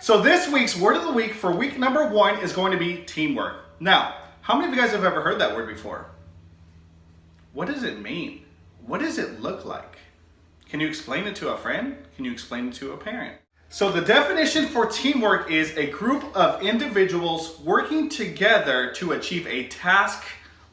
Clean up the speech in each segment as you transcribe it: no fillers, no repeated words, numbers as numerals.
So this week's word of the week for week number 1 is going to be teamwork. Now, how many of you guys have ever heard that word before? What does it mean? What does it look like? Can you explain it to a friend? Can you explain it to a parent? So the definition for teamwork is a group of individuals working together to achieve a task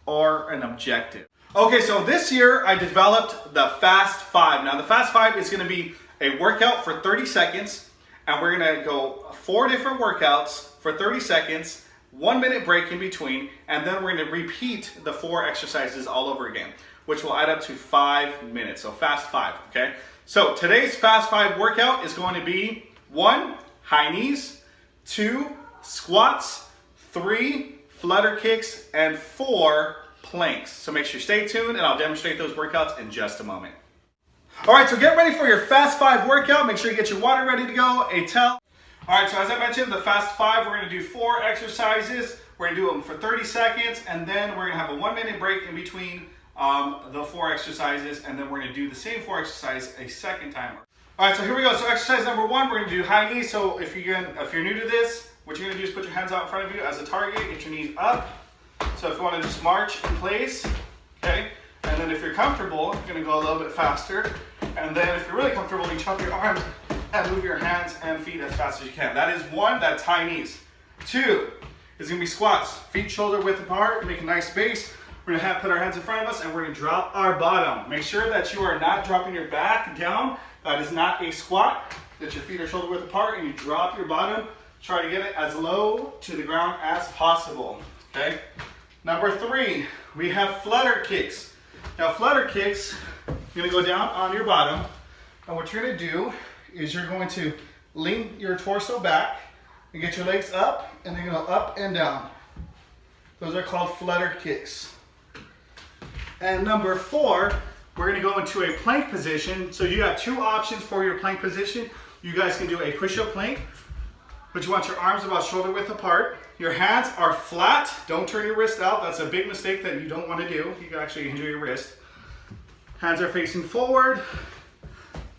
or an objective. Okay, so this year I developed the Fast 5. Now the Fast 5 is going to be a workout for 30 seconds, and we're going to go 4 different workouts for 30 seconds, 1 minute break in between, and then we're going to repeat the 4 exercises all over again, which will add up to 5 minutes. So Fast 5, okay? So today's Fast 5 workout is going to be 1, high knees, 2, squats, 3, flutter kicks, and 4, planks. So make sure you stay tuned and I'll demonstrate those workouts in just a moment. All right, so get ready for your Fast 5 workout. Make sure you get your water ready to go, a towel. All right, so as I mentioned, the Fast 5, we're gonna do 4 exercises. We're gonna do them for 30 seconds, and then we're gonna have a 1 minute break in between the 4 exercises, and then we're gonna do the same 4 exercises a second time. All right, so here we go. So exercise number 1, we're gonna do high knees. So if you're new to this, what you're gonna do is put your hands out in front of you as a target, get your knees up. So if you wanna just march in place, okay? And then if you're comfortable, you're gonna go a little bit faster. And then if you're really comfortable, you chop your arms and move your hands and feet as fast as you can. That is 1, that's high knees. 2 is gonna be squats. Feet shoulder width apart, make a nice base. We're gonna put our hands in front of us and we're gonna drop our bottom. Make sure that you are not dropping your back down. That is not a squat. That your feet are shoulder width apart and you drop your bottom. Try to get it as low to the ground as possible, okay? Number 3, we have flutter kicks. Now flutter kicks, you're gonna go down on your bottom, and what you're gonna do is you're going to lean your torso back and get your legs up, and then you're gonna go up and down. Those are called flutter kicks. And number 4, we're gonna go into a plank position. So you have 2 options for your plank position. You guys can do a push-up plank, but you want your arms about shoulder width apart. Your hands are flat. Don't turn your wrist out. That's a big mistake that you don't want to do. You can actually injure your wrist. Hands are facing forward.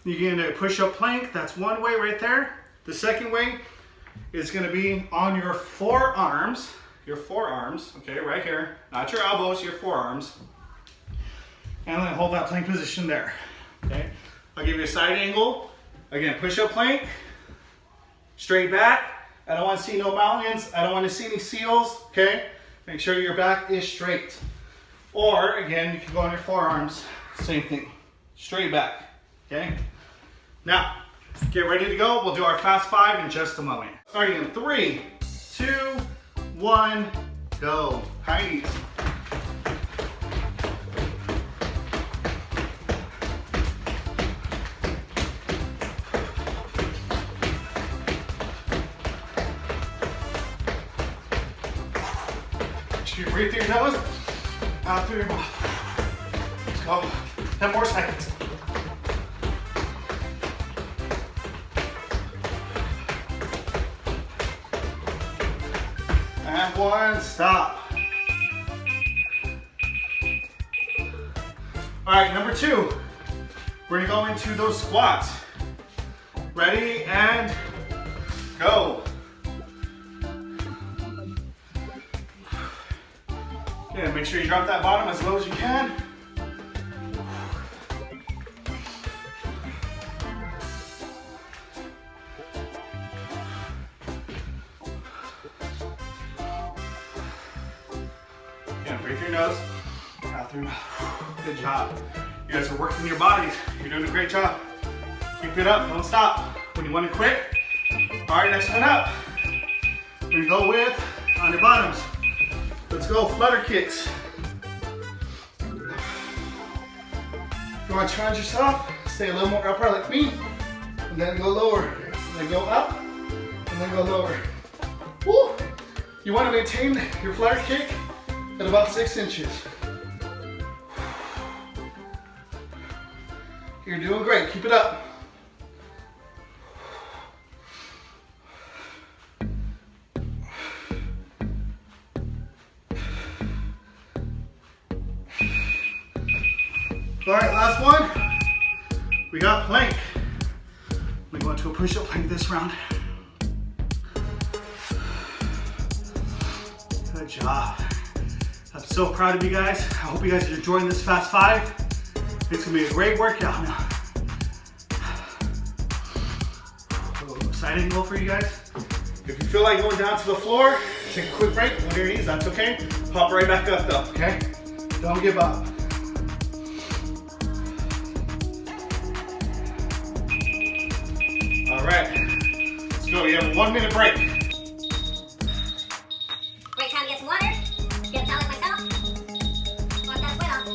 You can do a push-up plank. That's one way right there. The second way is going to be on your forearms. Your forearms, okay, right here. Not your elbows, your forearms. And then hold that plank position there, okay? I'll give you a side angle. Again, push-up plank, straight back. I don't want to see no mountains. I don't want to see any seals, okay? Make sure your back is straight. Or, again, you can go on your forearms. Same thing, straight back, okay? Now, get ready to go. We'll do our Fast 5 in just a moment. Starting in 3, 2, 1, go. High knees. You breathe through your nose, out through your mouth. Let's go. 10 more seconds. And 1, stop. All right, number 2. We're gonna go into those squats. Ready, and go. Yeah, make sure you drop that bottom as low as you can. Yeah, breathe through your nose, out through your mouth. Good job. You guys are working your bodies. You're doing a great job. Keep it up, don't stop. When you want to quit, all right, next one up. We go with on your bottoms. Let's go, flutter kicks. If you want to challenge yourself, stay a little more upright like me, and then go lower. And then go up, and then go lower. Woo! You want to maintain your flutter kick at about 6 inches. You're doing great, keep it up. All right, last one. We got plank. We go into a push-up plank this round. job. I'm so proud of you guys. I hope you guys are enjoying this Fast 5. It's gonna be a great workout now. A little exciting goal for you guys. If you feel like going down to the floor, take a quick break on your knees, that's okay. Pop right back up though, okay? Don't give up. All right, let's go. You have a 1 minute break. Great time to get some water, get a towel like myself, wipe that sweat off.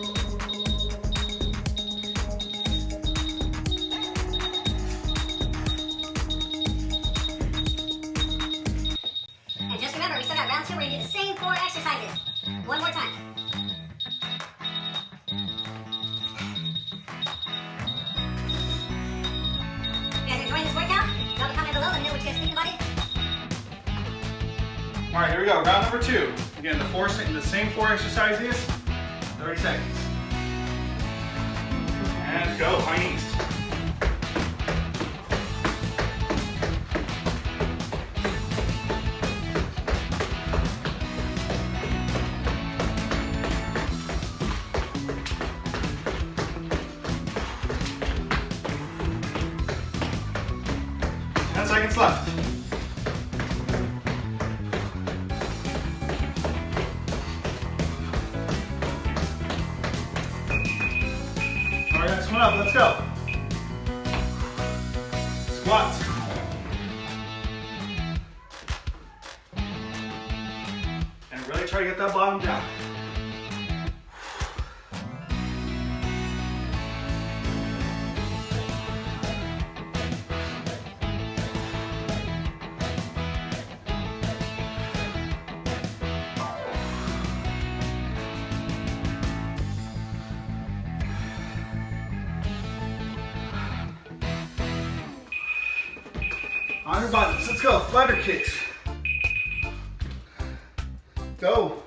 And just remember, we still got round 2. We're going to do the same 4 exercises. One more time. You guys enjoying this workout? Drop a comment below, let me know what you guys think about it. All right, here we go. Round number 2. Again, the same 4 exercises, 30 seconds. And go, high knees. Seconds left. All right, next one up, let's go. Squat. And really try to get that bottom down. On your bottoms, let's go. Flutter kicks. Go.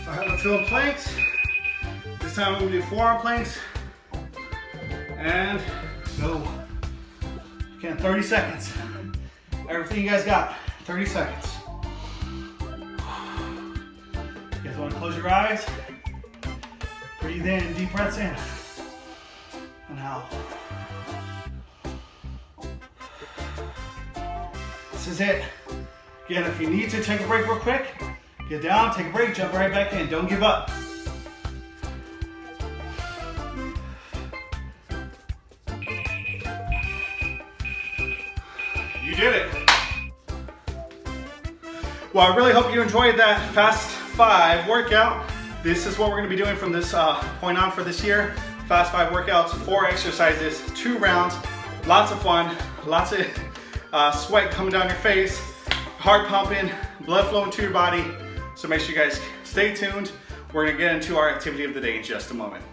All right, let's go in planks. This time we're gonna do forearm planks. And go. Again, 30 seconds. Everything you guys got, 30 seconds. You guys wanna close your eyes? Breathe in, deep breaths in. And out. This is it. Again, if you need to take a break real quick, get down, take a break, jump right back in. Don't give up. You did it. Well, I really hope you enjoyed that Fast 5 workout. This is what we're going to be doing from this point on for this year. Fast 5 workouts, 4 exercises, 2 rounds. Lots of fun, lots of sweat coming down your face, heart pumping, blood flowing to your body. So make sure you guys stay tuned. We're gonna get into our activity of the day in just a moment.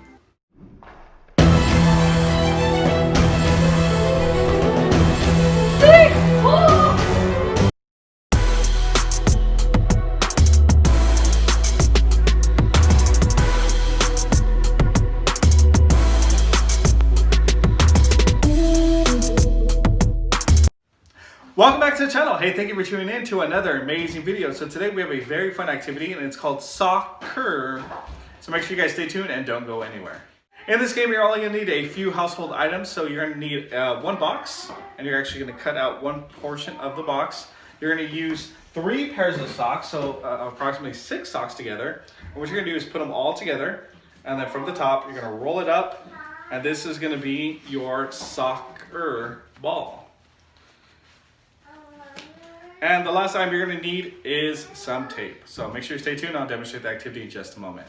Welcome back to the channel. Hey, thank you for tuning in to another amazing video. So today we have a very fun activity and it's called soccer. So make sure you guys stay tuned and don't go anywhere. In this game, you're only gonna need a few household items. So you're gonna need 1 box and you're actually gonna cut out 1 portion of the box. You're gonna use 3 pairs of socks, so approximately 6 socks together. And what you're gonna do is put them all together and then from the top, you're gonna roll it up and this is gonna be your soccer ball. And the last item you're going to need is some tape. So make sure you stay tuned. I'll demonstrate the activity in just a moment.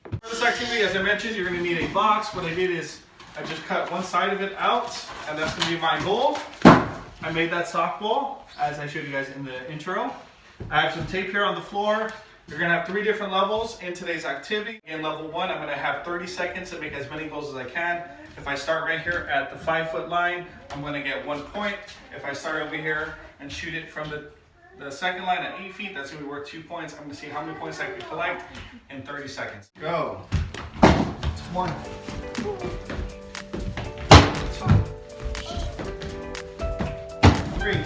For this activity, as I mentioned, you're going to need a box. What I did is I just cut one side of it out, and that's going to be my goal. I made that sock ball, as I showed you guys in the intro. I have some tape here on the floor. You're gonna have 3 different levels in today's activity. In level 1, I'm gonna have 30 seconds to make as many goals as I can. If I start right here at the 5-foot line, I'm gonna get 1 point. If I start over here and shoot it from the second line at 8 feet, that's gonna be worth 2 points. I'm gonna see how many points I can collect in 30 seconds. Go. 1. 3.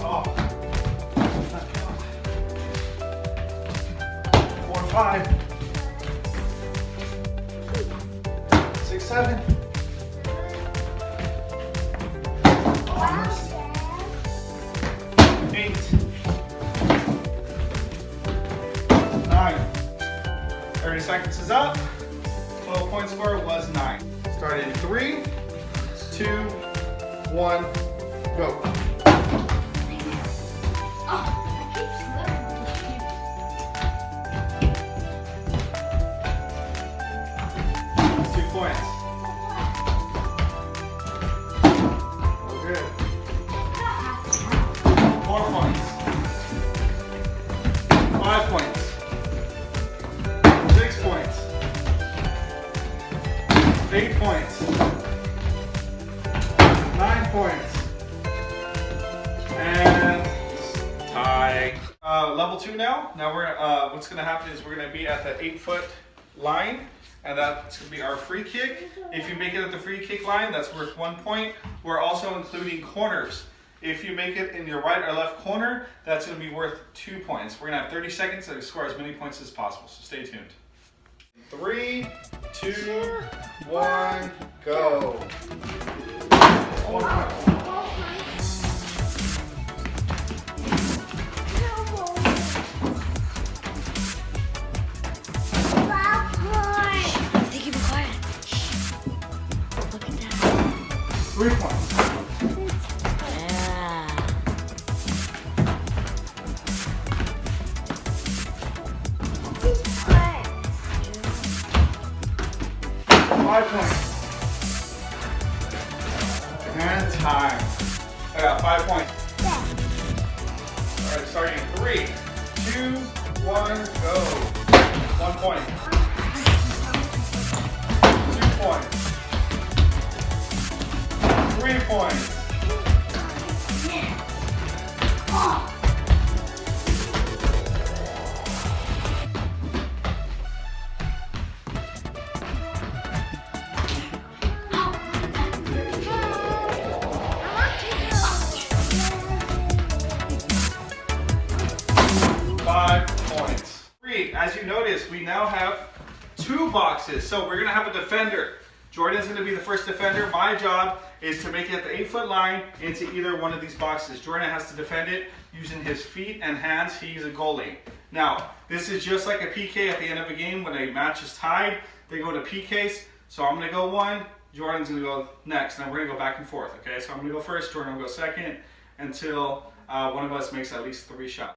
Oh. 4, 5. 6, 7. Almost. 8. 9. 30 seconds is up. Total point score was 9. Start in 3, 2, 1, go. Points. Oh, good. 4 points. 5 points. 6 points. 8 points. 9 points. And tie. Level 2 now. Now we're what's going to happen is we're going to be at the 8-foot line. And that's going to be our free kick. If you make it at the free kick line, that's worth 1 point. We're also including corners. If you make it in your right or left corner, that's going to be worth 2 points. We're going to have 30 seconds to score as many points as possible, so stay tuned. 3, 2, 1, go. 1 point. They keep it quiet. Look at that. 3 points. Yeah. 5 points. And time. I got 5 points. Alright, starting in 3, 2, 1, go. 1 point. 2 points. 3 points. 5 points. As you notice, we now have 2 boxes. So we're going to have a defender. Jordan's going to be the first defender. My job is to make it at the 8-foot line into either one of these boxes. Jordan has to defend it using his feet and hands. He's a goalie. Now, this is just like a PK at the end of a game when a match is tied. They go to PKs. So I'm going to go 1. Jordan's going to go next. Now we're going to go back and forth. Okay, so I'm going to go first. Jordan will go second until one of us makes at least 3 shots.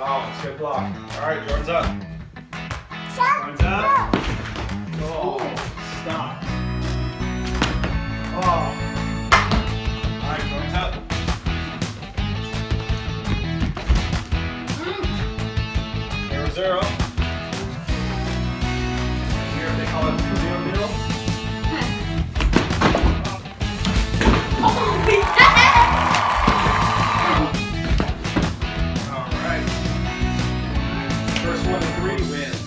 Oh, it's a good block. All right, Jordan's up. Jordan's up. Oh, stop. Oh. All right, Jordan's up. 0-0. Here they call it 2-0-0. First one to 3 wins.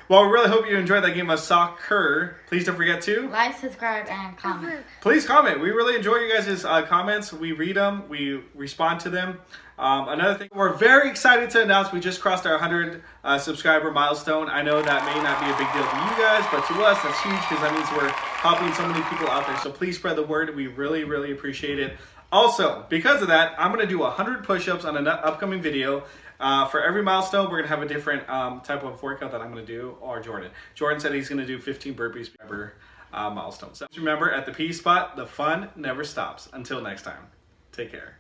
Well, we really hope you enjoyed that game of soccer. Please don't forget to Like, subscribe, and comment. please comment. We really enjoy you guys' comments. We read them. We respond to them. Another thing we're very excited to announce, we just crossed our 100 subscriber milestone. I know that may not be a big deal to you guys, but to us, that's huge because that means we're helping so many people out there. So please spread the word. We really, really appreciate it. Also, because of that, I'm going to do 100 push-ups on an upcoming video. For every milestone, we're going to have a different type of workout that I'm going to do, or Jordan. Jordan said he's going to do 15 burpees per milestone. So remember, at the P spot, the fun never stops. Until next time, take care.